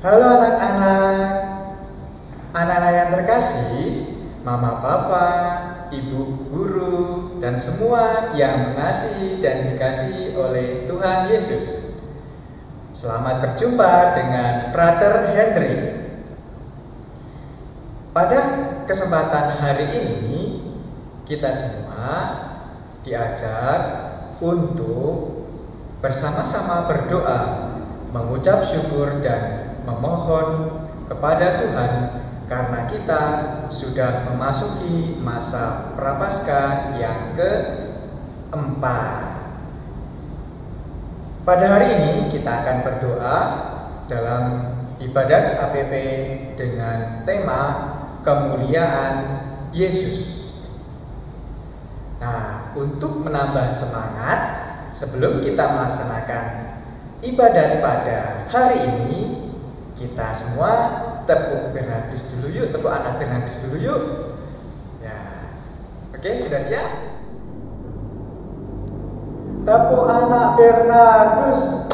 Halo anak-anak, anak-anak yang terkasih, mama, papa, ibu, guru, dan semua yang mengasihi dan dikasihi oleh Tuhan Yesus. Selamat berjumpa dengan Frater Henry. Pada kesempatan hari ini, kita semua diajar untuk bersama-sama berdoa, mengucap syukur dan memohon kepada Tuhan karena kita sudah memasuki masa Prapaskah yang keempat. Pada hari ini kita akan berdoa dalam ibadat APP dengan tema kemuliaan Yesus. Nah, untuk menambah semangat sebelum kita melaksanakan ibadat pada hari ini, kita semua tepuk Bernardus dulu yuk, tepuk anak Bernardus dulu yuk. Ya, oke, sudah siap? Tepuk anak Bernardus.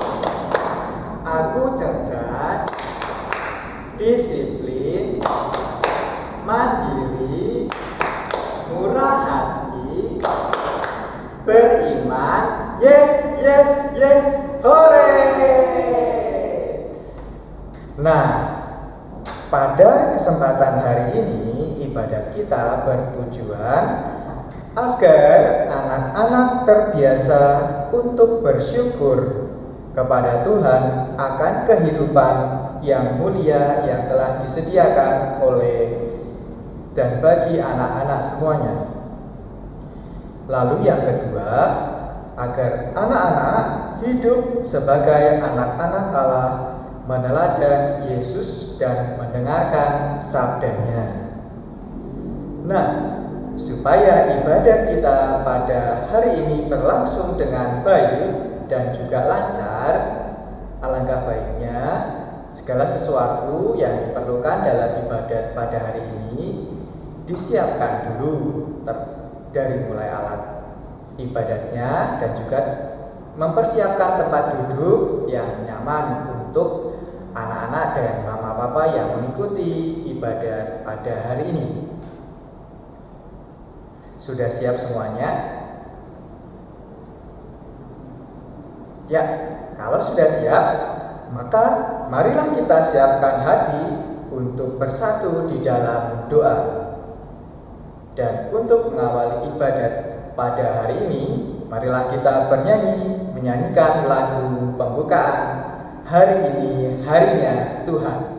Aku cerdas, disiplin, mandiri, murah hati, beriman. Yes, yes, yes, hore! Nah, pada kesempatan hari ini ibadat kita bertujuan agar anak-anak terbiasa untuk bersyukur kepada Tuhan akan kehidupan yang mulia yang telah disediakan oleh dan bagi anak-anak semuanya. Lalu yang kedua, agar anak-anak hidup sebagai anak-anak Allah, meneladan Yesus dan mendengarkan sabdanya. Nah, supaya ibadat kita pada hari ini berlangsung dengan baik dan juga lancar, alangkah baiknya segala sesuatu yang diperlukan dalam ibadat pada hari ini disiapkan dulu, dari mulai alat ibadatnya dan juga mempersiapkan tempat duduk yang nyaman untuk anak-anak dan mama papa yang mengikuti ibadat pada hari ini. Sudah siap semuanya? Ya, kalau sudah siap, maka marilah kita siapkan hati untuk bersatu di dalam doa. Dan untuk mengawali ibadat pada hari ini, marilah kita menyanyikan lagu pembukaan Hari Ini Harinya Tuhan.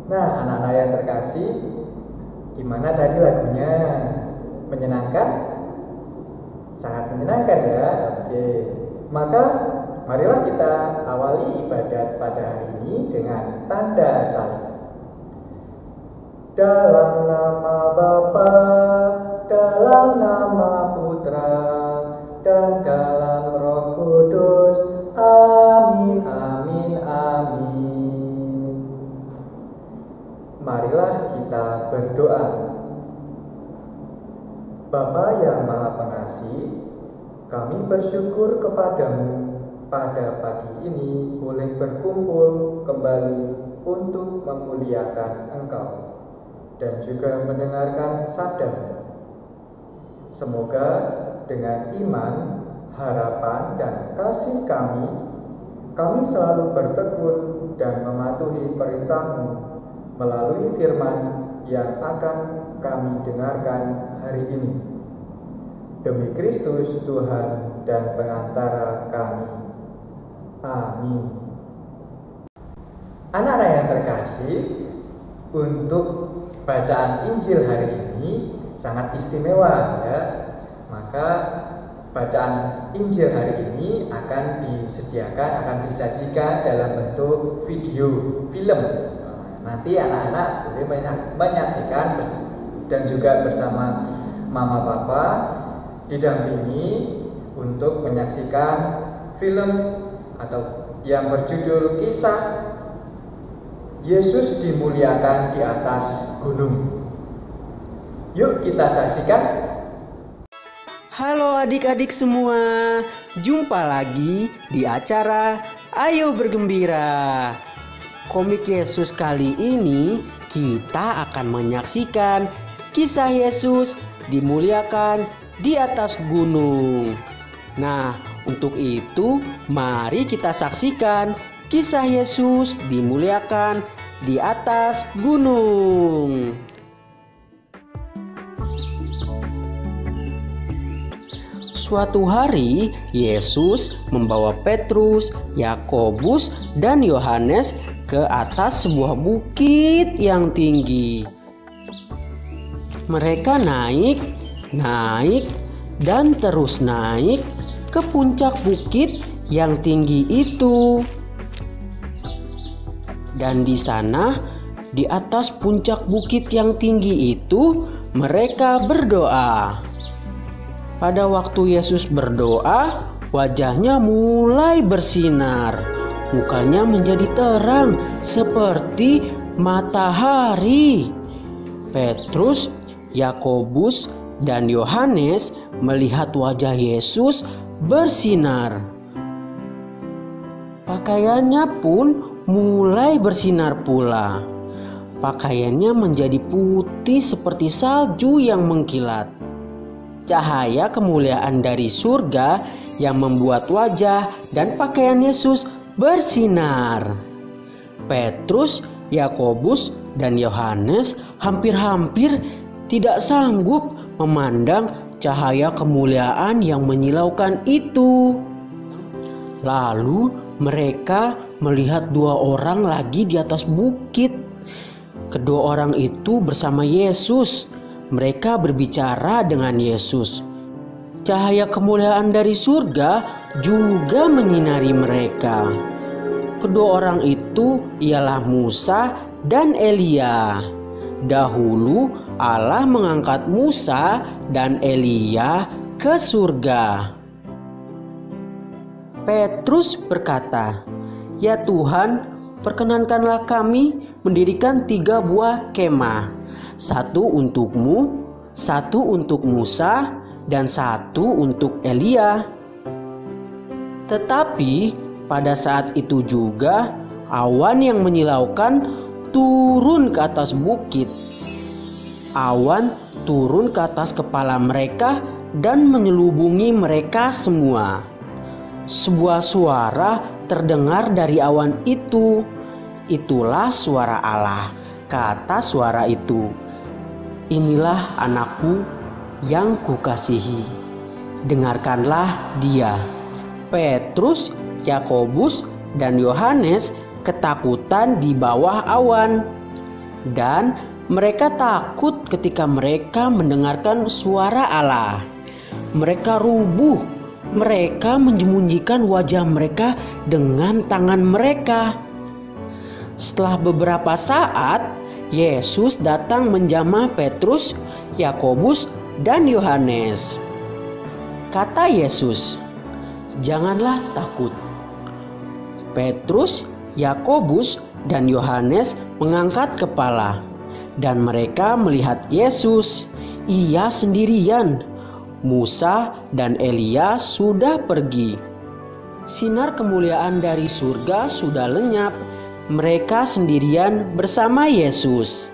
Nah, anak-anak yang terkasih, gimana tadi lagunya? Menyenangkan? Sangat menyenangkan ya. Oke. Maka marilah kita awali ibadat pada hari ini dengan tanda salib. Dalam nama Bapa, dalam nama Putra, dan dalam Roh Kudus. Amin, amin, amin. Marilah kita berdoa. Bapa yang Maha Pengasih, kami bersyukur kepadamu pada pagi ini boleh berkumpul kembali untuk memuliakan Engkau dan juga mendengarkan sabda-Mu. Semoga dengan iman, harapan, dan kasih kami selalu bertekun dan mematuhi perintah-Mu melalui firman yang akan kami dengarkan hari ini. Demi Kristus Tuhan dan pengantara kami. Amin. Anak-anak yang terkasih, untuk bacaan Injil hari ini sangat istimewa ya. Maka bacaan Injil hari ini akan disajikan dalam bentuk video film. Nanti anak-anak boleh menyaksikan dan juga bersama mama papa didampingi untuk menyaksikan film atau yang berjudul Kisah Yesus Dimuliakan di Atas Gunung. Yuk kita saksikan. Halo adik-adik semua, jumpa lagi di acara Ayo Bergembira. Komik Yesus kali ini kita akan menyaksikan kisah Yesus dimuliakan di atas gunung. Nah, untuk itu mari kita saksikan kisah Yesus dimuliakan di atas gunung. Suatu hari, Yesus membawa Petrus, Yakobus, dan Yohanes ke atas sebuah bukit yang tinggi. Mereka naik, dan terus naik ke puncak bukit yang tinggi itu. Dan di sana, di atas puncak bukit yang tinggi itu, mereka berdoa. Pada waktu Yesus berdoa, wajahnya mulai bersinar. Mukanya menjadi terang seperti matahari. Petrus, Yakobus, dan Yohanes melihat wajah Yesus bersinar. Pakaiannya pun mulai bersinar pula. Pakaiannya menjadi putih seperti salju yang mengkilat. Cahaya kemuliaan dari surga yang membuat wajah dan pakaian Yesus bersinar. Petrus, Yakobus, dan Yohanes hampir-hampir tidak sanggup memandang cahaya kemuliaan yang menyilaukan itu. Lalu mereka melihat dua orang lagi di atas bukit. Kedua orang itu bersama Yesus. Mereka berbicara dengan Yesus. Cahaya kemuliaan dari surga juga menyinari mereka. Kedua orang itu ialah Musa dan Elia. Dahulu Allah mengangkat Musa dan Elia ke surga. Petrus berkata, "Ya Tuhan, perkenankanlah kami mendirikan 3 buah kemah. 1 untukmu, 1 untuk Musa, dan 1 untuk Elia." Tetapi pada saat itu juga awan yang menyilaukan turun ke atas bukit. Awan turun ke atas kepala mereka dan menyelubungi mereka semua. Sebuah suara terdengar dari awan itu. "Itulah suara Allah," kata suara itu. "Inilah anakku yang kukasihi. Dengarkanlah dia." Petrus, Yakobus, dan Yohanes ketakutan di bawah awan. Dan mereka takut ketika mereka mendengarkan suara Allah. Mereka rubuh. Mereka menyembunyikan wajah mereka dengan tangan mereka. Setelah beberapa saat, Yesus datang menjamah Petrus, Yakobus, dan Yohanes. Kata Yesus, "Janganlah takut." Petrus, Yakobus, dan Yohanes mengangkat kepala, dan mereka melihat Yesus. ia sendirian. Musa dan Elia sudah pergi. Sinar kemuliaan dari surga sudah lenyap. Mereka sendirian bersama Yesus.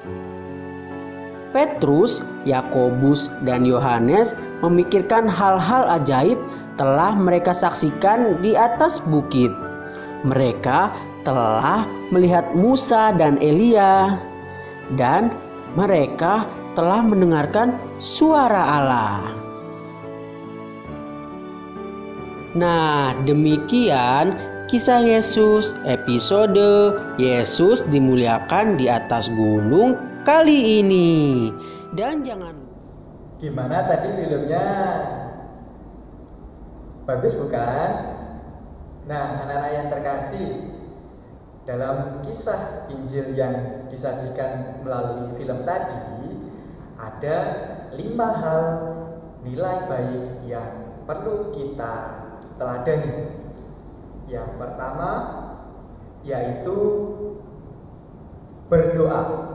Petrus, Yakobus, dan Yohanes memikirkan hal-hal ajaib telah mereka saksikan di atas bukit. Mereka telah melihat Musa dan Elia, dan mereka telah mendengarkan suara Allah. Nah, demikian kisah Yesus episode Yesus dimuliakan di atas gunung kali ini. Dan jangan, gimana tadi filmnya? Bagus bukan? Nah, anak-anak yang terkasih, dalam kisah Injil yang disajikan melalui film tadi, ada 5 hal nilai baik yang perlu kita teladani. Yang pertama yaitu berdoa.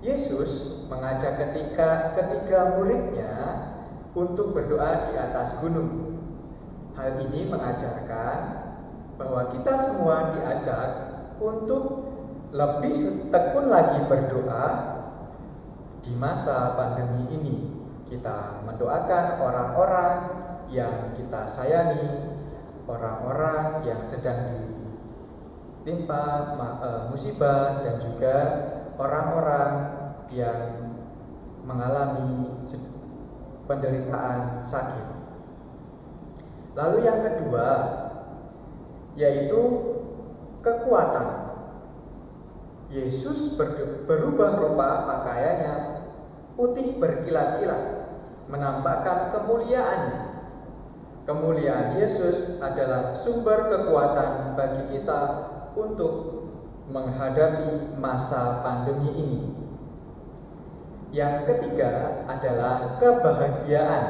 Yesus mengajak ketiga muridnya untuk berdoa di atas gunung. Hal ini mengajarkan bahwa kita semua diajak untuk lebih tekun lagi berdoa di masa pandemi ini. Kita mendoakan orang-orang yang kita sayangi, orang-orang yang sedang ditimpa musibah, dan juga orang-orang yang mengalami penderitaan sakit. Lalu yang kedua yaitu kekuatan. Yesus berubah rupa, pakaiannya putih berkilat-kilat, menampakkan kemuliaannya. Kemuliaan Yesus adalah sumber kekuatan bagi kita untuk menghadapi masa pandemi ini. Yang ketiga adalah kebahagiaan.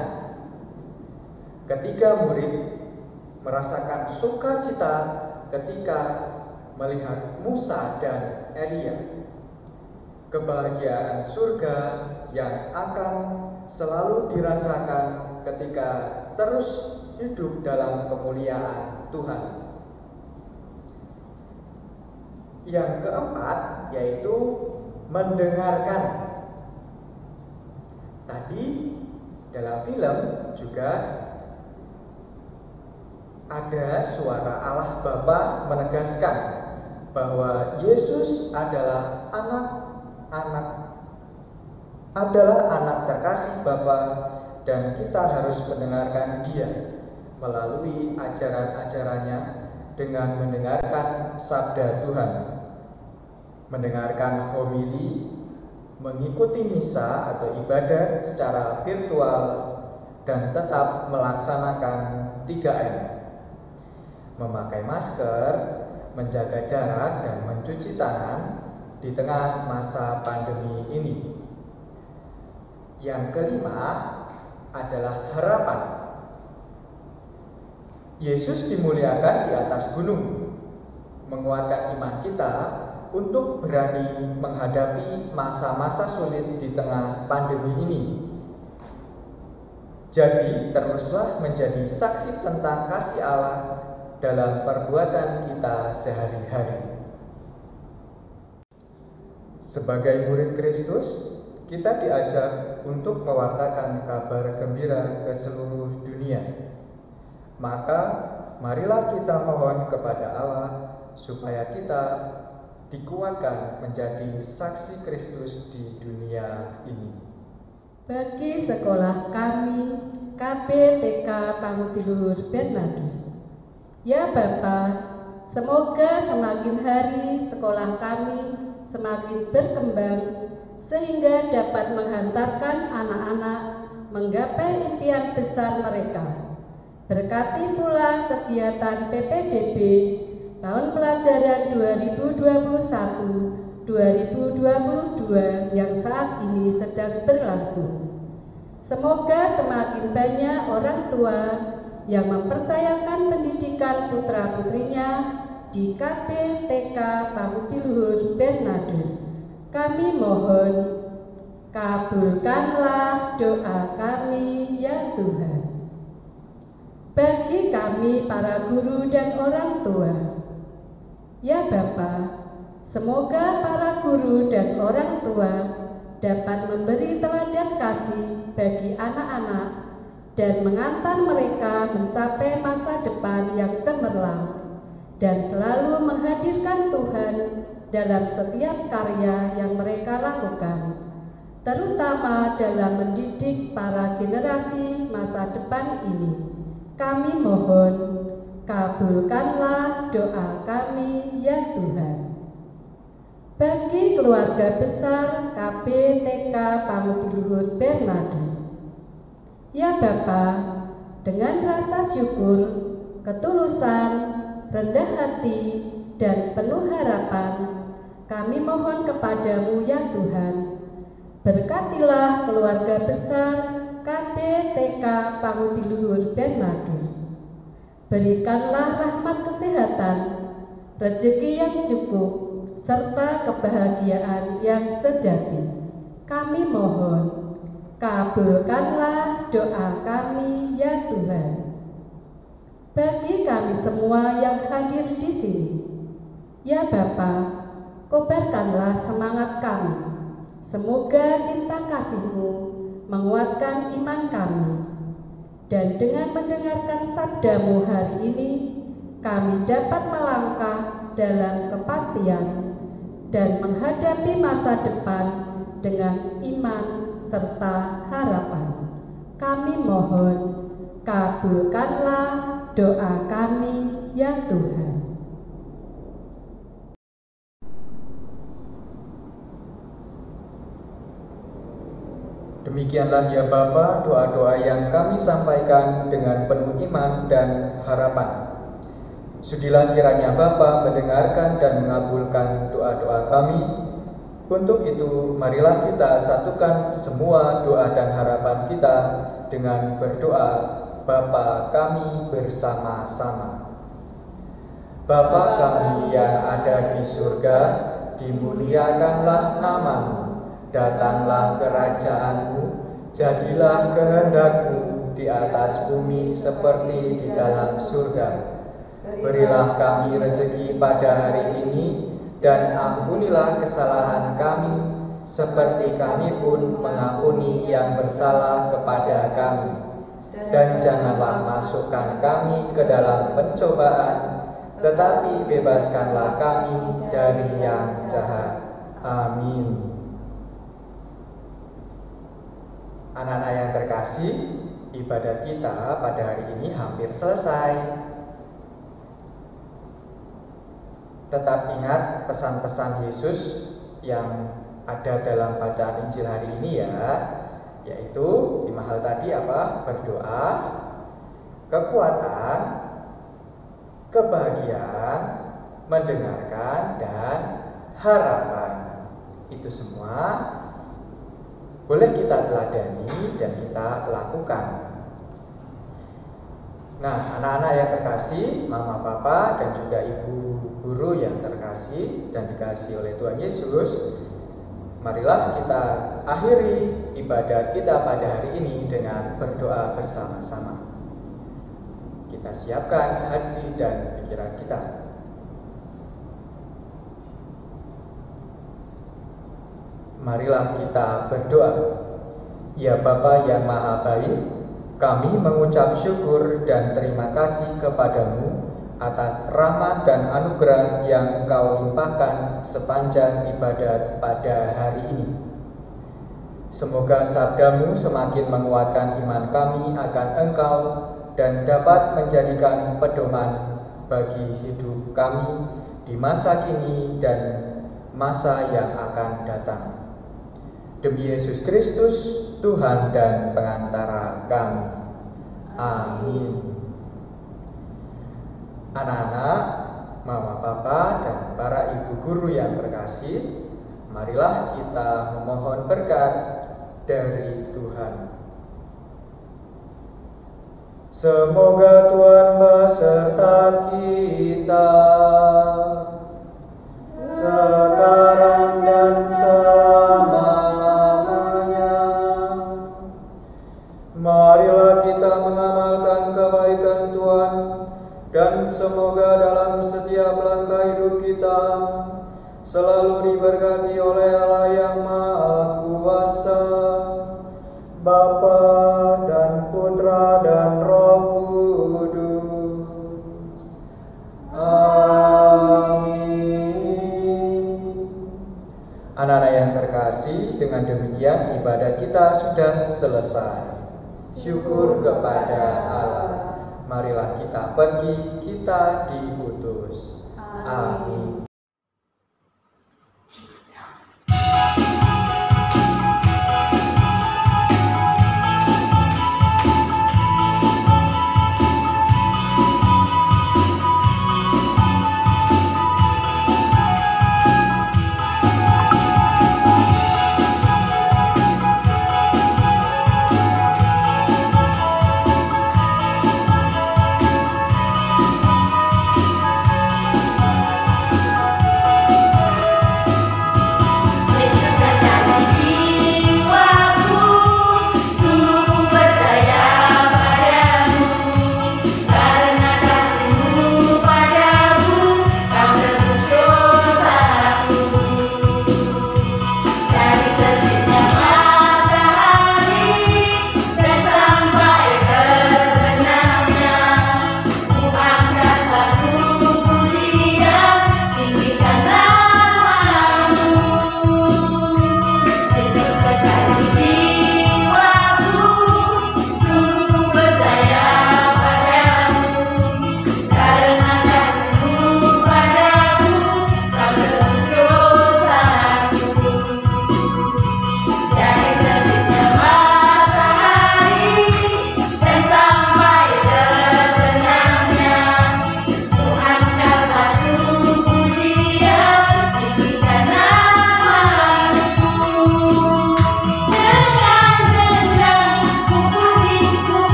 Ketiga murid merasakan sukacita ketika melihat Musa dan Elia. Kebahagiaan surga yang akan selalu dirasakan ketika terus hidup dalam kemuliaan Tuhan. Yang keempat yaitu mendengarkan. Tadi dalam film juga ada suara Allah Bapa menegaskan bahwa Yesus adalah anak terkasih Bapa, dan kita harus mendengarkan Dia melalui ajaran-ajarannya dengan mendengarkan sabda Tuhan, mendengarkan homili, mengikuti misa atau ibadat secara virtual, dan tetap melaksanakan 3M. Memakai masker, menjaga jarak, dan mencuci tangan di tengah masa pandemi ini. Yang kelima adalah harapan. Yesus dimuliakan di atas gunung, menguatkan iman kita untuk berani menghadapi masa-masa sulit di tengah pandemi ini. Jadi, teruslah menjadi saksi tentang kasih Allah dalam perbuatan kita sehari-hari. Sebagai murid Kristus, kita diajak untuk mewartakan kabar gembira ke seluruh dunia. Maka marilah kita mohon kepada Allah supaya kita dikuatkan menjadi saksi Kristus di dunia ini. Bagi sekolah kami, KPTK Pangutiluhur Bernardus. Ya Bapa, semoga semakin hari sekolah kami semakin berkembang sehingga dapat menghantarkan anak-anak menggapai impian besar mereka. Berkati pula kegiatan PPDB tahun pelajaran 2021-2022 yang saat ini sedang berlangsung. Semoga semakin banyak orang tua yang mempercayakan pendidikan putra-putrinya di KPTK Pangutiluhur Bernardus. Kami mohon Kabulkanlah doa kami ya Tuhan. Bagi kami para guru dan orang tua, ya Bapa, semoga para guru dan orang tua dapat memberi teladan kasih bagi anak-anak dan mengantar mereka mencapai masa depan yang cemerlang dan selalu menghadirkan Tuhan dalam setiap karya yang mereka lakukan, terutama dalam mendidik para generasi masa depan ini. Kami mohon, kabulkanlah doa kami ya Tuhan. Bagi keluarga besar KPTK Pamutiluhur Bernardus, ya Bapa, dengan rasa syukur, ketulusan, rendah hati, dan penuh harapan, kami mohon kepadamu ya Tuhan, berkatilah keluarga besar KPTK Pamutiluhur Bernardus. Berikanlah rahmat kesehatan, rezeki yang cukup, serta kebahagiaan yang sejati. Kami mohon, kabulkanlah doa kami ya Tuhan. Bagi kami semua yang hadir di sini, ya Bapa, kobarkanlah semangat kami. Semoga cinta kasih-Mu menguatkan iman kami, dan dengan mendengarkan sabda-Mu hari ini, kami dapat melangkah dalam kepastian dan menghadapi masa depan dengan iman serta harapan. Kami mohon, kabulkanlah doa kami ya Tuhan. Demikianlah ya Bapa doa-doa yang kami sampaikan dengan penuh iman dan harapan. Sudilah kiranya Bapa mendengarkan dan mengabulkan doa-doa kami. Untuk itu, marilah kita satukan semua doa dan harapan kita dengan berdoa Bapa kami bersama-sama. Bapa kami yang ada di surga, dimuliakanlah nama-Mu. Datanglah kerajaan-Mu, jadilah kehendak-Mu di atas bumi seperti di dalam surga. Berilah kami rezeki pada hari ini, dan ampunilah kesalahan kami, seperti kami pun mengampuni yang bersalah kepada kami. Dan janganlah masukkan kami ke dalam pencobaan, tetapi bebaskanlah kami dari yang jahat. Amin. Anak-anak yang terkasih, ibadat kita pada hari ini hampir selesai. Tetap ingat pesan-pesan Yesus yang ada dalam bacaan Injil hari ini ya, yaitu 5 hal tadi apa? Berdoa, kekuatan, kebahagiaan, mendengarkan, dan harapan. Itu semua boleh kita teladani dan kita lakukan. Nah, anak-anak yang terkasih, mama, papa, dan juga ibu guru yang terkasih dan dikasihi oleh Tuhan Yesus, marilah kita akhiri ibadat kita pada hari ini dengan berdoa bersama-sama. Kita siapkan hati dan pikiran kita. Marilah kita berdoa. Ya Bapa yang Maha Baik, kami mengucap syukur dan terima kasih kepadamu atas rahmat dan anugerah yang Engkau limpahkan sepanjang ibadat pada hari ini. Semoga sabda-Mu semakin menguatkan iman kami akan Engkau dan dapat menjadikan pedoman bagi hidup kami di masa kini dan masa yang akan datang. Demi Yesus Kristus, Tuhan dan pengantara kami. Amin. Anak-anak, mama, papa, dan para ibu guru yang terkasih, marilah kita memohon berkat dari Tuhan. Semoga Tuhan beserta kita sekarang dan selama-lamanya. Bapa dan Putra dan Roh Kudus. Amin. Anak-anak yang terkasih, dengan demikian ibadat kita sudah selesai. Syukur kepada Allah. Marilah kita pergi, kita diutus. Amin.